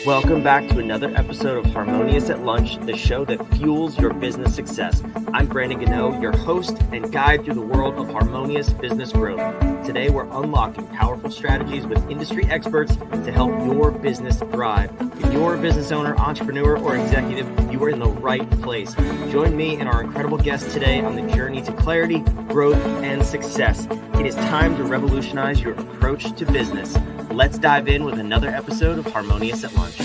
Welcome back to another episode of Harmonious at Lunch, the show that fuels your business success. I'm Brandon Gano, your host and guide through the world of harmonious business growth. Today, we're unlocking powerful strategies with industry experts to help your business thrive. If you're a business owner, entrepreneur, or executive, you are in the right place. Join me and our incredible guests today on the journey to clarity, growth, and success. It is time to revolutionize your approach to business. Let's dive in with another episode of Harmonious at Lunch.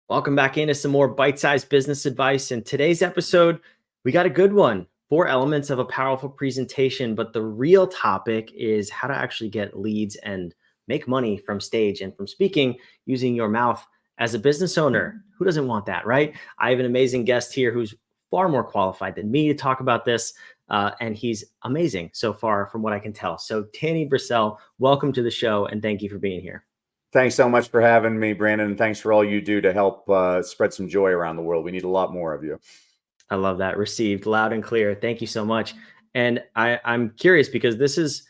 Welcome back into some more bite-sized business advice. In today's episode, we got a good one. 4 elements of a powerful presentation, but the real topic is how to actually get leads and make money from stage and from speaking using your mouth as a business owner. Who doesn't want that, right? I have an amazing guest here who's far more qualified than me to talk about this. And he's amazing so far from what I can tell. So Danny Brassell, welcome to the show and thank you for being here. Thanks so much for having me, Brandon. And thanks for all you do to help spread some joy around the world. We need a lot more of you. I love that. Received loud and clear. Thank you so much. And I'm curious because this is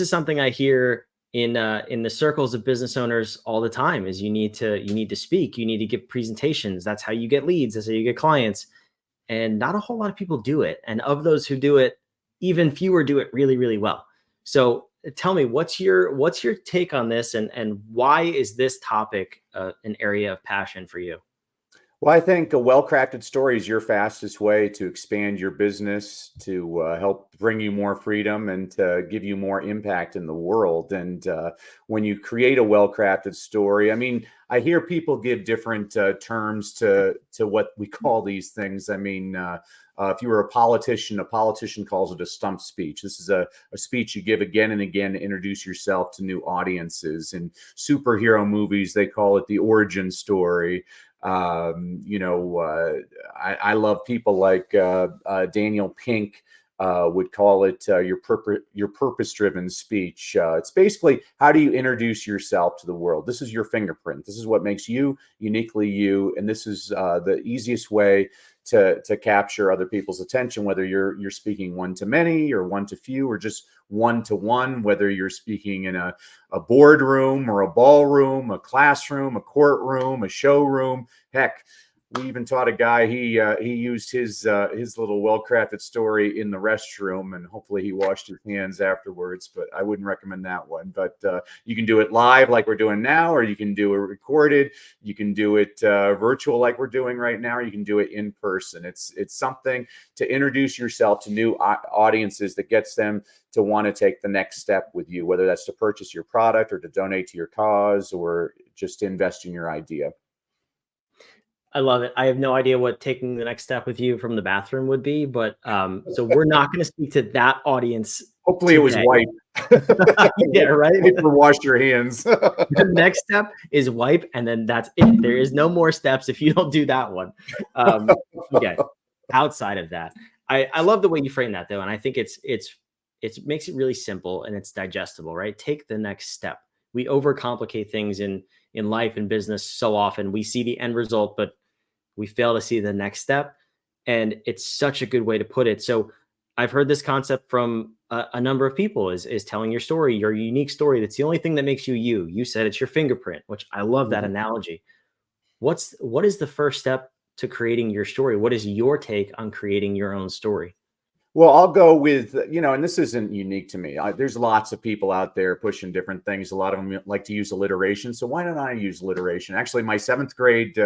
something I hear in the circles of business owners all the time is you need to speak, you need to give presentations. That's how you get leads. That's how you get clients. And not a whole lot of people do it. And of those who do it, even fewer do it really, really well. So tell me, what's your take on this and why is this topic an area of passion for you? Well, I think a well-crafted story is your fastest way to expand your business, to help bring you more freedom and to give you more impact in the world. And when you create a well-crafted story, I mean, I hear people give different terms to what we call these things. I mean, if you were a politician calls it a stump speech. This is a speech you give again and again to introduce yourself to new audiences. In superhero movies, they call it the origin story. I love people like Daniel Pink would call it your purpose-driven speech. It's basically, how do you introduce yourself to the world? This is your fingerprint. This is what makes you uniquely you, and this is the easiest way to capture other people's attention, whether you're speaking one to many or one to few or just one to one, whether you're speaking in a boardroom or a ballroom, a classroom, a courtroom, a showroom. Heck, we even taught a guy, he used his little well-crafted story in the restroom, and hopefully he washed his hands afterwards, but I wouldn't recommend that one. But you can do it live like we're doing now, or you can do it recorded. You can do it virtual like we're doing right now, or you can do it in person. It's something to introduce yourself to new audiences that gets them to want to take the next step with you, whether that's to purchase your product or to donate to your cause or just to invest in your idea. I love it. I have no idea what taking the next step with you from the bathroom would be, but so we're not going to speak to that audience. Hopefully today. It was wipe. Yeah, right. Or wash your hands. The next step is wipe, and then that's it. There is no more steps if you don't do that one. Okay. Outside of that, I love the way you frame that though, and I think it makes it really simple and it's digestible, right? Take the next step. We overcomplicate things in life and business so often. We see the end result, but we fail to see the next step. And it's such a good way to put it. So I've heard this concept from a number of people is telling your story, your unique story. That's the only thing that makes you you. You said it's your fingerprint, which I love that analogy. What is the first step to creating your story? What is your take on creating your own story? Well, I'll go with, and this isn't unique to me. There's lots of people out there pushing different things. A lot of them like to use alliteration. So why don't I use alliteration? Actually, my 7th grade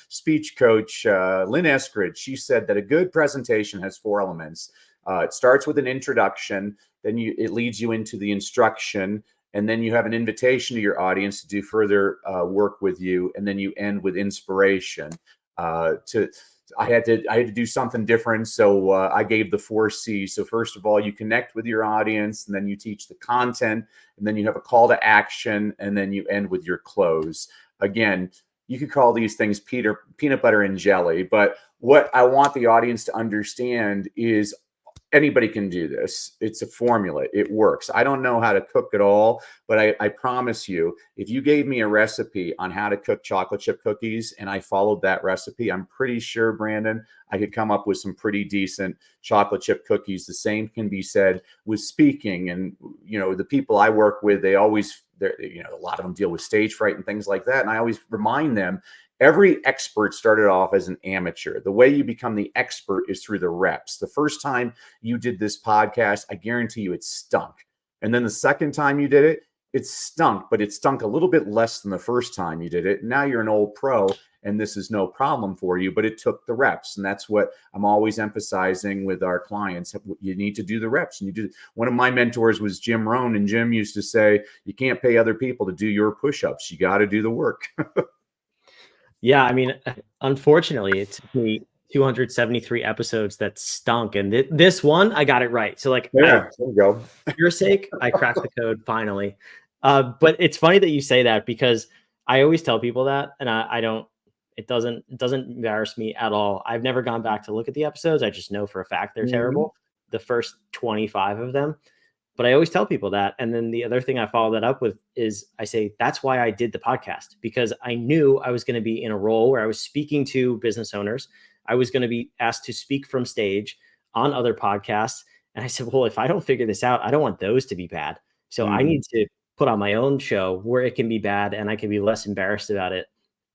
speech coach, Lynn Eskridge, she said that a good presentation has 4 elements. It starts with an introduction, then it leads you into the instruction, and then you have an invitation to your audience to do further work with you, and then you end with inspiration. I had to do something different. So I gave the 4 C's. So first of all, you connect with your audience, and then you teach the content, and then you have a call to action, and then you end with your close. Again, you could call these things peanut butter and jelly, but what I want the audience to understand is anybody can do this. It's a formula. It works. I don't know how to cook at all, but I promise you, if you gave me a recipe on how to cook chocolate chip cookies and I followed that recipe, I'm pretty sure, Brandon, I could come up with some pretty decent chocolate chip cookies. The same can be said with speaking. And, the people I work with, they always a lot of them deal with stage fright and things like that. And I always remind them, every expert started off as an amateur. The way you become the expert is through the reps. The first time you did this podcast, I guarantee you it stunk. And then the second time you did it, it stunk, but it stunk a little bit less than the first time you did it. Now you're an old pro and this is no problem for you, but it took the reps. And that's what I'm always emphasizing with our clients. You need to do the reps. And you do. One of my mentors was Jim Rohn, and Jim used to say, you can't pay other people to do your push-ups. You got to do the work. Yeah, I mean, unfortunately, it took me 273 episodes that stunk, and this one I got it right. So like, Yeah, there you go. For your sake, I cracked the code finally. But it's funny that you say that, because I always tell people that, and I don't. It doesn't embarrass me at all. I've never gone back to look at the episodes. I just know for a fact they're terrible. The first 25 of them. But I always tell people that. And then the other thing I follow that up with is I say, that's why I did the podcast, because I knew I was going to be in a role where I was speaking to business owners. I was going to be asked to speak from stage on other podcasts. And I said, well, if I don't figure this out, I don't want those to be bad. So I need to put on my own show where it can be bad and I can be less embarrassed about it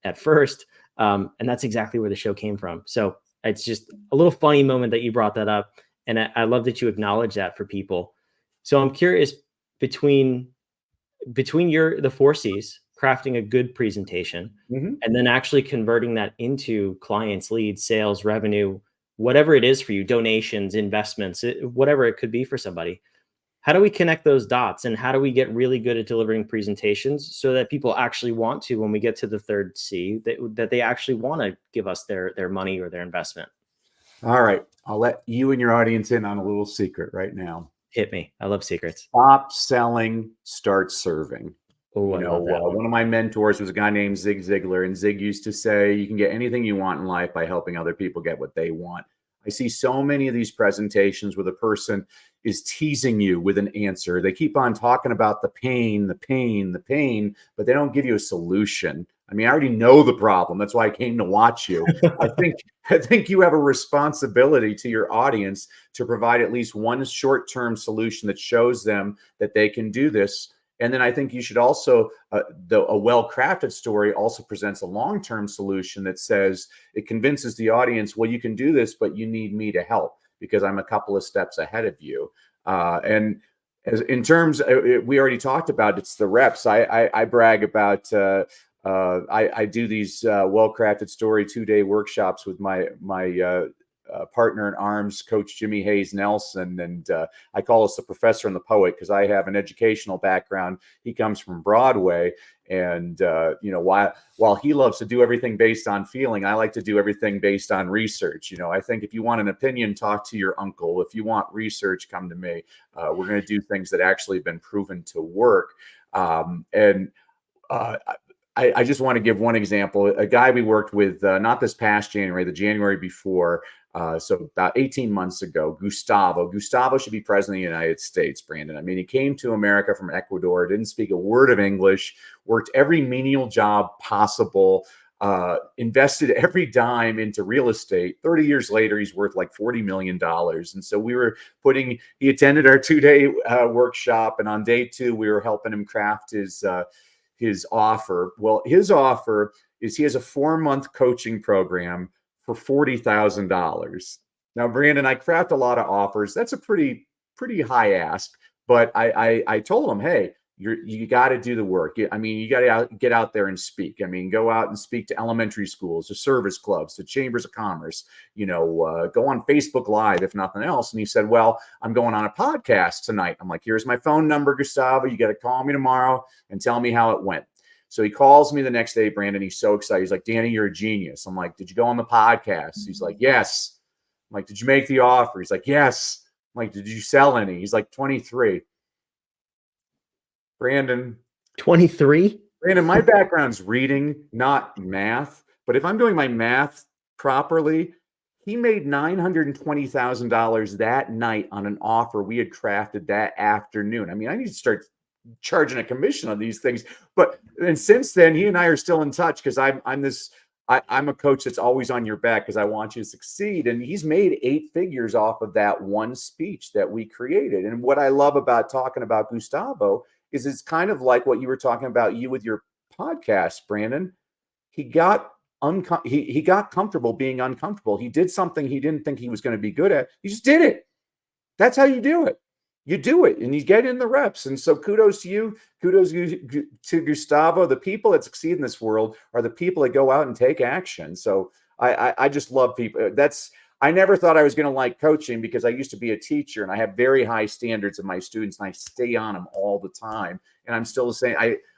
at first. And that's exactly where the show came from. So it's just a little funny moment that you brought that up. And I love that you acknowledge that for people. So I'm curious, between the 4Cs, crafting a good presentation, and then actually converting that into clients, leads, sales, revenue, whatever it is for you, donations, investments, whatever it could be for somebody. How do we connect those dots, and how do we get really good at delivering presentations so that people actually want to, when we get to the third C, that they actually want to give us their money or their investment? All right. I'll let you and your audience in on a little secret right now. Hit me. I love secrets. Stop selling, start serving. Oh, I love that one. One of my mentors was a guy named Zig Ziglar, and Zig used to say, you can get anything you want in life by helping other people get what they want. I see so many of these presentations where the person is teasing you with an answer. They keep on talking about the pain, but they don't give you a solution. I mean, I already know the problem. That's why I came to watch you. I think you have a responsibility to your audience to provide at least one short-term solution that shows them that they can do this. And then I think you should also, a well-crafted story also presents a long-term solution that says, it convinces the audience, well, you can do this, but you need me to help because I'm a couple of steps ahead of you. And as in terms, we already talked about, it's the reps. I brag about, I do these well-crafted story 2-day workshops with my partner in arms, Coach Jimmy Hayes Nelson. And I call us the professor and the poet because I have an educational background. He comes from Broadway. And, while he loves to do everything based on feeling, I like to do everything based on research. I think if you want an opinion, talk to your uncle. If you want research, come to me. We're going to do things that actually have been proven to work. I just want to give one example. A guy we worked with, not this past January, the January before, so about 18 months ago, Gustavo. Gustavo should be president of the United States, Brandon. I mean, he came to America from Ecuador, didn't speak a word of English, worked every menial job possible, invested every dime into real estate. 30 years later, he's worth like $40 million. And so he attended our 2-day workshop. And on day 2, we were helping him craft his offer. Well, his offer is he has a 4-month coaching program for $40,000. Now, Brandon, I craft a lot of offers. That's a pretty high ask, but I told him, hey, you got to do the work. I mean, you got to get out there and speak. I mean, go out and speak to elementary schools, to service clubs, to chambers of commerce, go on Facebook Live, if nothing else. And he said, well, I'm going on a podcast tonight. I'm like, here's my phone number, Gustavo. You got to call me tomorrow and tell me how it went. So he calls me the next day, Brandon. He's so excited. He's like, Danny, you're a genius. I'm like, did you go on the podcast? He's like, yes. I'm like, did you make the offer? He's like, yes. I'm like, did you sell any? He's like, 23. Brandon. 23? Brandon, my background's reading, not math. But if I'm doing my math properly, he made $920,000 that night on an offer we had crafted that afternoon. I mean, I need to start charging a commission on these things. And since then, he and I are still in touch because I'm a coach that's always on your back because I want you to succeed. And he's made 8 figures off of that one speech that we created. And what I love about talking about Gustavo is it's kind of like what you were talking about you with your podcast, Brandon. He got he got comfortable being uncomfortable. He did something he didn't think he was going to be good at. He just did it. That's how you do it. You do it and you get in the reps. And so kudos to you. Kudos to Gustavo. The people that succeed in this world are the people that go out and take action. So I just love people. I never thought I was going to like coaching because I used to be a teacher and I have very high standards of my students and I stay on them all the time. And I'm still the same.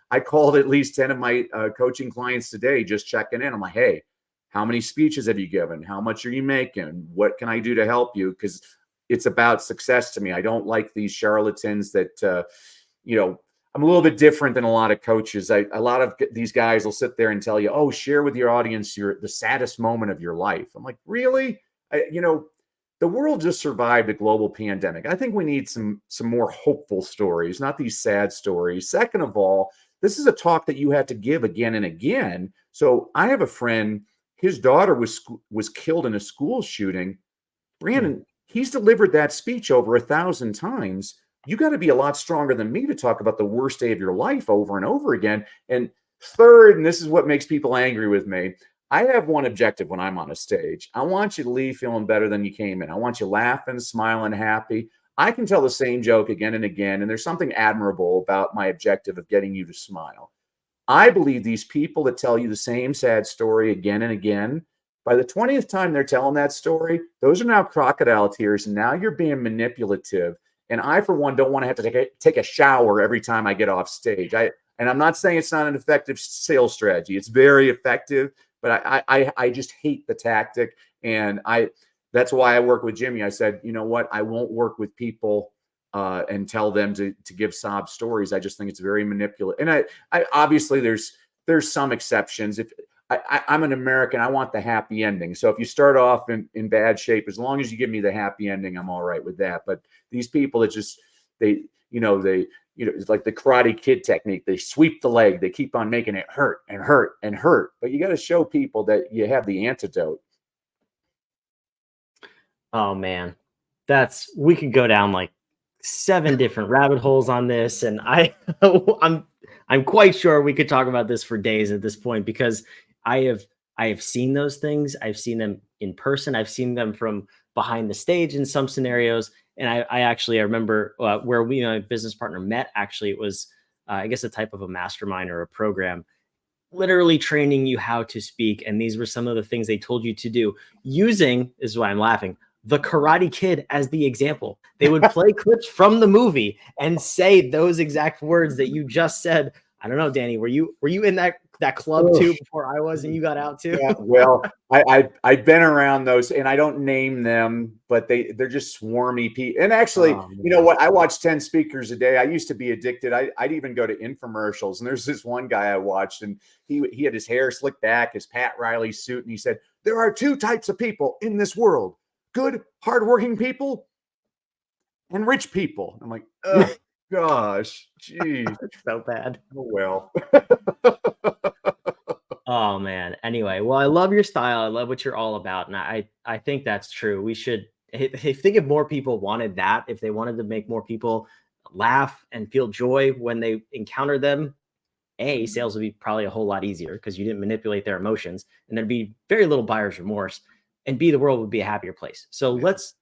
I called at least 10 of my coaching clients today, just checking in. I'm like, hey, how many speeches have you given? How much are you making? What can I do to help you? Because it's about success to me. I don't like these charlatans that, I'm a little bit different than a lot of coaches. A lot of these guys will sit there and tell you, oh, share with your audience the saddest moment of your life. I'm like, really? The world just survived a global pandemic. I think we need some more hopeful stories, not these sad stories. Second of all, this is a talk that you had to give again and again. So I have a friend, his daughter was killed in a school shooting. Brandon, he's delivered that speech over 1,000 times. You got to be a lot stronger than me to talk about the worst day of your life over and over again. And third, and this is what makes people angry with me, I have one objective when I'm on a stage. I want you to leave feeling better than you came in. I want you laughing, smiling, happy. I can tell the same joke again and again, and there's something admirable about my objective of getting you to smile. I believe these people that tell you the same sad story again and again, by the 20th time they're telling that story, those are now crocodile tears, and now you're being manipulative. And I, for one, don't want to have to take a shower every time I get off stage. And I'm not saying it's not an effective sales strategy. It's very effective, but I just hate the tactic. And that's why I work with Jimmy. I said, you know what? I won't work with people and tell them to give sob stories. I just think it's very manipulative. And I obviously there's some exceptions. If I'm an American, I want the happy ending. So if you start off in bad shape, as long as you give me the happy ending, I'm all right with that. But these people that just it's like the Karate Kid technique. They sweep the leg. They keep on making it hurt and hurt and hurt. But you got to show people that you have the antidote. Oh man, we could go down like 7 different rabbit holes on this, and I'm quite sure we could talk about this for days at this point because I have seen those things. I've seen them in person. I've seen them from behind the stage in some scenarios. And I remember where we and my business partner met. Actually, it was I guess a type of a mastermind or a program, literally training you how to speak. And these were some of the things they told you to do using, this is why I'm laughing, the Karate Kid as the example. They would play clips from the movie and say those exact words that you just said. I don't know, Danny, were you in that club too before I was and you got out too? Yeah, well, I've been around those and I don't name them, but they're just swarmy people. And actually, you know what? I watch 10 speakers a day. I used to be addicted. I'd even go to infomercials. And there's this one guy I watched and he had his hair slicked back, his Pat Riley suit. And he said, there are 2 types of people in this world: good, hardworking people and rich people. I'm like, oh gosh, geez. So bad. Oh, well. Oh man. Anyway, well, I love your style. I love what you're all about. And I think that's true. We should, I think if more people wanted that, if they wanted to make more people laugh and feel joy when they encounter them, sales would be probably a whole lot easier because you didn't manipulate their emotions, and there'd be very little buyer's remorse, and the world would be a happier place. So let's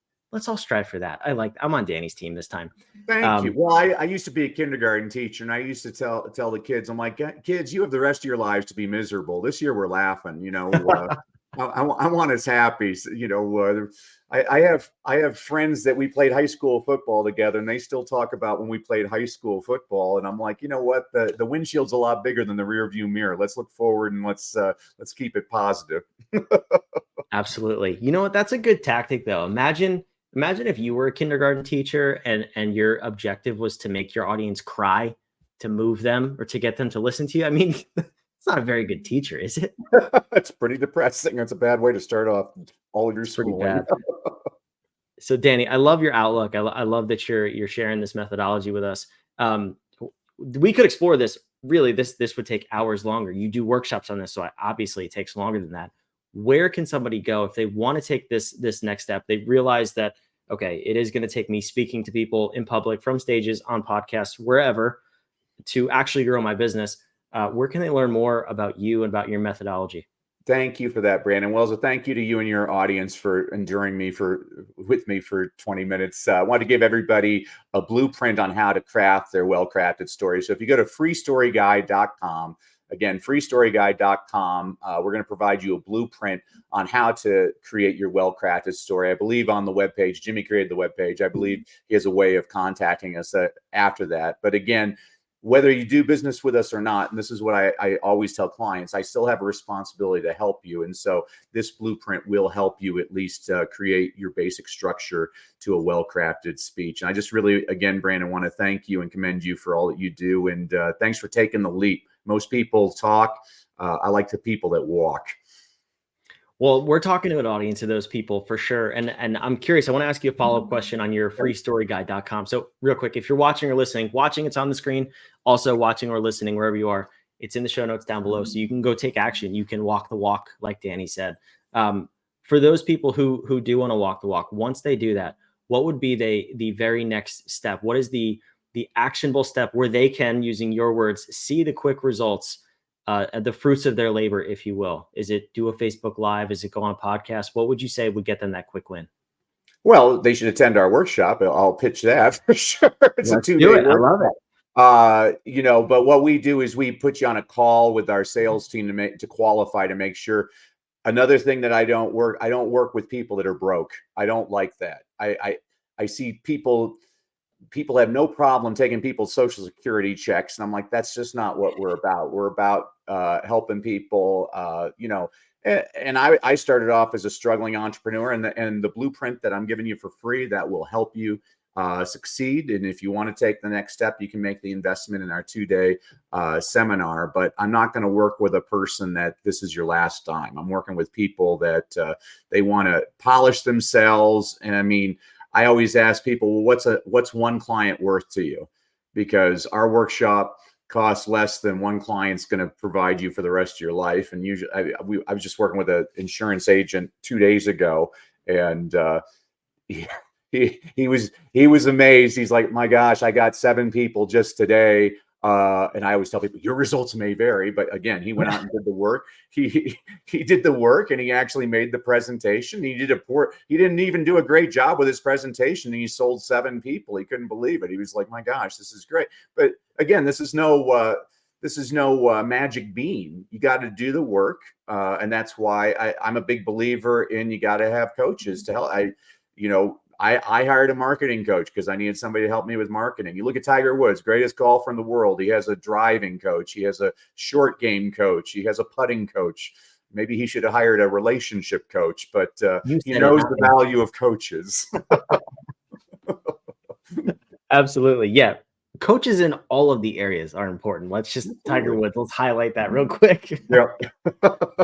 all strive for that. I'm on Danny's team this time. Thank you. Well, I used to be a kindergarten teacher, and I used to tell the kids, I'm like, kids, you have the rest of your lives to be miserable. This year we're laughing, I want us happy. I have friends that we played high school football together, and they still talk about when we played high school football. And I'm like, you know what? The windshield's a lot bigger than the rear view mirror. Let's look forward and let's keep it positive. Absolutely. You know what? That's a good tactic, though. Imagine if you were a kindergarten teacher and your objective was to make your audience cry, to move them, or to get them to listen to you. I mean, it's not a very good teacher, is it? It's pretty depressing. That's a bad way to start off all of your schooling. So, Danny, I love your outlook. I love that you're sharing this methodology with us. We could explore this. Really, this would take hours longer. You do workshops on this, so obviously it takes longer than that. Where can somebody go if they want to take this next step? They realize that, okay, it is going to take me speaking to people in public, from stages, on podcasts, wherever. to actually grow my business, where can they learn more about you and about your methodology? Thank you for that, Brandon. Well, so thank you to you and your audience for enduring me with me for 20 minutes. I want to give everybody a blueprint on how to craft their well-crafted story. So if you go to freestoryguide.com, again, freestoryguide.com, we're going to provide you a blueprint on how to create your well-crafted story. I believe on the webpage, Jimmy created the webpage. I believe he has a way of contacting us after that. But again, whether you do business with us or not, and this is what I always tell clients, I still have a responsibility to help you. And so this blueprint will help you at least create your basic structure to a well-crafted speech. And I just really, again, Brandon, want to thank you and commend you for all that you do. And thanks for taking the leap. Most people talk. I like the people that walk. Well, we're talking to an audience of those people for sure. And I'm curious, I want to ask you a follow-up question on your freestoryguide.com. So real quick, if you're watching or listening, it's on the screen, also watching or listening, wherever you are, it's in the show notes down below. So you can go take action. You can walk the walk, like Danny said. For those people who do want to walk the walk, once they do that, what would be the very next step? What is the actionable step where they can, using your words, see the quick results, the fruits of their labor, if you will? Is it do a Facebook Live? Is it go on a podcast? What would you say would get them that quick win? Well, they should attend our workshop. I'll pitch that for sure. It's Let's a 2-day do it. I workshop. love it. But what we do is we put you on a call with our sales team to qualify, to make sure. Another thing that I don't work with people that are broke. I don't like that. I see people have no problem taking people's social security checks, and I'm like, that's just not what we're about. We're about helping people. And I started off as a struggling entrepreneur, and the blueprint that I'm giving you for free that will help you succeed. And if you want to take the next step, you can make the investment in our 2-day seminar. But I'm not going to work with a person that this is your last time. I'm working with people that they want to polish themselves. And I mean, I always ask people, well, what's one client worth to you? Because our workshop costs less than one client's going to provide you for the rest of your life. And usually, I was just working with an insurance agent 2 days ago, and he was amazed. He's like, my gosh, I got 7 people just today. And I always tell people your results may vary, but again, he went out and did the work. He did the work, and he actually made the presentation. He didn't even do a great job with his presentation. And he sold 7 people. He couldn't believe it. He was like, my gosh, this is great. But again, this is no magic bean. You got to do the work. And that's why I'm a big believer in, you got to have coaches to help. I hired a marketing coach because I needed somebody to help me with marketing. You look at Tiger Woods, greatest golfer in the world. He has a driving coach. He has a short game coach. He has a putting coach. Maybe he should have hired a relationship coach, but he knows the value of coaches. Absolutely. Yeah. Coaches in all of the areas are important. Let's just Tiger Woods. Let's highlight that real quick. Yeah.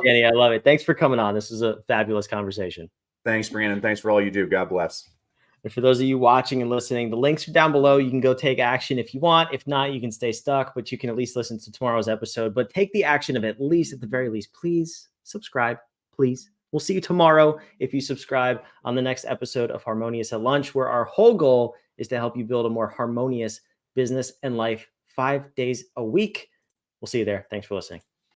Danny, I love it. Thanks for coming on. This was a fabulous conversation. Thanks, Brandon. Thanks for all you do. God bless. And for those of you watching and listening, the links are down below. You can go take action if you want. If not, you can stay stuck, but you can at least listen to tomorrow's episode. But take the action of at the very least, please subscribe, please. We'll see you tomorrow if you subscribe on the next episode of Harmonious at Lunch, where our whole goal is to help you build a more harmonious business and life 5 days a week. We'll see you there. Thanks for listening.